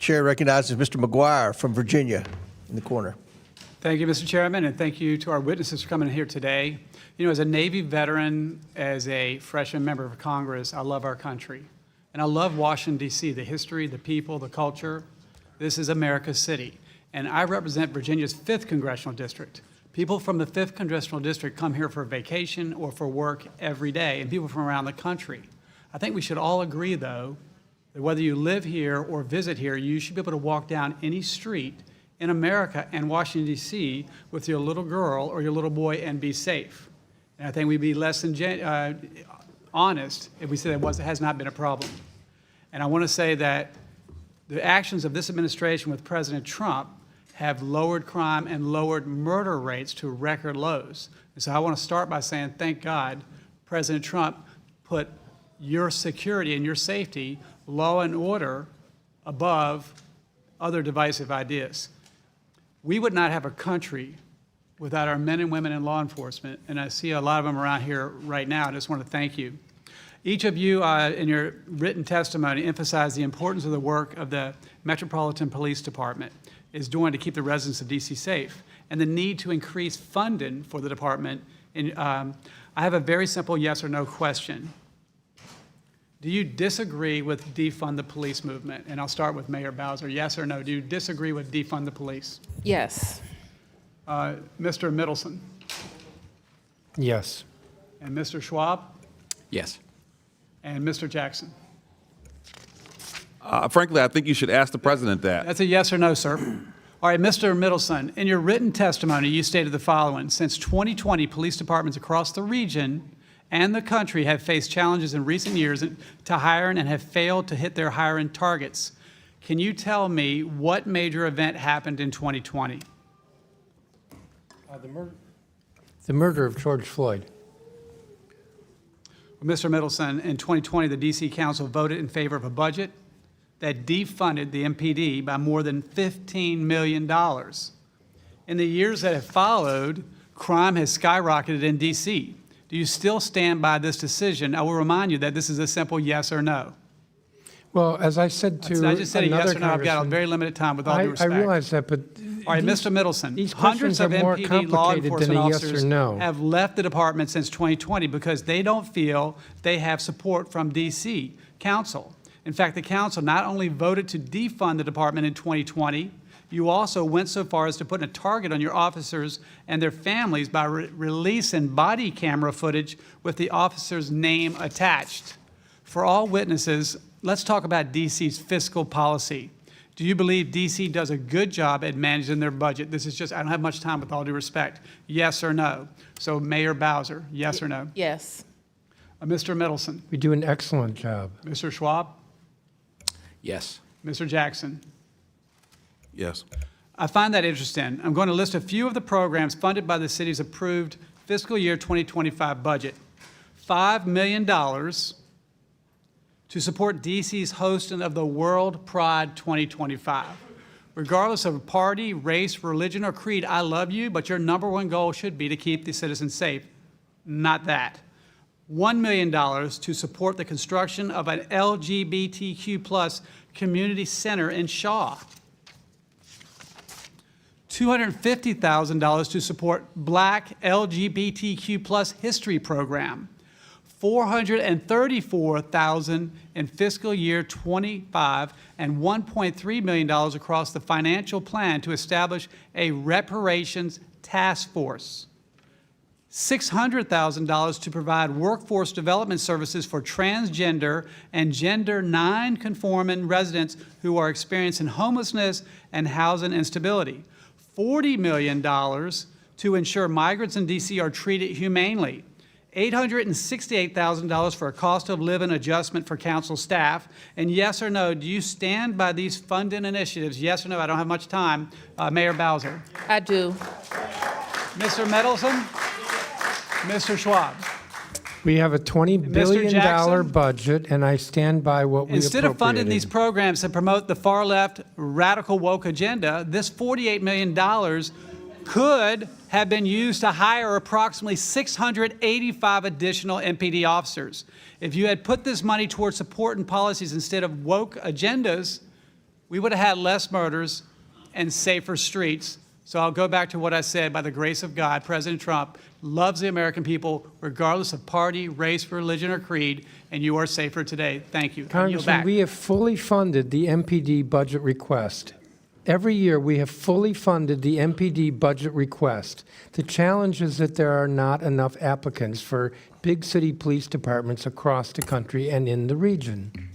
Chair recognizes Mr. McGuire from Virginia in the corner. Thank you, Mr. Chairman, and thank you to our witnesses for coming here today. You know, as a Navy veteran, as a freshman member of Congress, I love our country. And I love Washington, D.C., the history, the people, the culture. This is America's city. And I represent Virginia's 5th Congressional District. People from the 5th Congressional District come here for vacation or for work every day, and people from around the country. I think we should all agree, though, that whether you live here or visit here, you should be able to walk down any street in America and Washington, D.C. with your little girl or your little boy and be safe. And I think we'd be less than honest if we said that has not been a problem. And I want to say that the actions of this administration with President Trump have lowered crime and lowered murder rates to record lows. And so I want to start by saying, thank God, President Trump put your security and your safety, law and order, above other divisive ideas. We would not have a country without our men and women in law enforcement, and I see a lot of them around here right now. I just want to thank you. Each of you in your written testimony emphasized the importance of the work of the Metropolitan Police Department is doing to keep the residents of D.C. safe, and the need to increase funding for the department. And I have a very simple yes or no question. Do you disagree with Defund the Police movement? And I'll start with Mayor Bowser. Yes or no? Do you disagree with Defund the Police? Yes. Mr. Middleton? Yes. And Mr. Schwab? Yes. And Mr. Jackson? Frankly, I think you should ask the president that. That's a yes or no, sir. All right, Mr. Middleton, in your written testimony, you stated the following. Since 2020, police departments across the region and the country have faced challenges in recent years to hiring and have failed to hit their hiring targets. Can you tell me what major event happened in 2020? The murder of George Floyd. Well, Mr. Middleton, in 2020, the D.C. Council voted in favor of a budget that defunded the MPD by more than $15 million. In the years that have followed, crime has skyrocketed in D.C. Do you still stand by this decision? I will remind you that this is a simple yes or no. Well, as I said to I just said a yes or no. I've got a congressman, very limited time, with all due I respect. realize that, but All right, Mr. Middleton, these hundreds questions of are more MPD law complicated enforcement than a yes officers or no. have left the department since 2020 because they don't feel they have support from D.C. Council. In fact, the council not only voted to defund the department in 2020, you also went so far as to put a target on your officers and their families by releasing body camera footage with the officer's name attached. For all witnesses, let's talk about D.C.'s fiscal policy. Do you believe D.C. does a good job at managing their budget? This is just, I don't have much time, with all due respect. Yes or no? So Mayor Bowser, yes or no? Yes. Mr. Middleton? We do an excellent job. Mr. Schwab? Yes. Mr. Jackson? Yes. I find that interesting. I'm going to list a few of the programs funded by the city's approved fiscal year 2025 budget. $5 million to support D.C.'s hosting of the World Pride 2025. Regardless of party, race, religion, or creed, I love you, but your #1 goal should be to keep the citizens safe. Not that. $1 million to support the construction of an LGBTQ+ community center in Shaw. $250,000 to support Black LGBTQ+ history program. $434,000 in fiscal year 25 and $1.3 million across the financial plan to establish a reparations task force. $600,000 to provide workforce development services for transgender and gender non-conforming residents who are experiencing homelessness and housing instability. $40 million to ensure migrants in D.C. are treated humanely. $868,000 for a cost of living adjustment for council staff. And yes or no, do you stand by these funding initiatives? Yes or no? I don't have much time. Mayor Bowser. I do. Mr. Middleton? Mr. Schwab? We have a $20 billion Jackson? budget, and I stand by what we Instead of funding appropriated. these programs that promote the far-left radical woke agenda, this $48 million could have been used to hire approximately 685 additional MPD officers. If you had put this money towards supporting policies instead of woke agendas, we would have had less murders and safer streets. So I'll go back to what I said. By the grace of God, President Trump loves the American people, regardless of party, race, religion, or creed, and you are safer today. Thank you. I yield Congressman, back. we have fully funded the MPD budget request. Every year, we have fully funded the MPD budget request. The challenge is that there are not enough applicants for big city police departments across the country and in the region.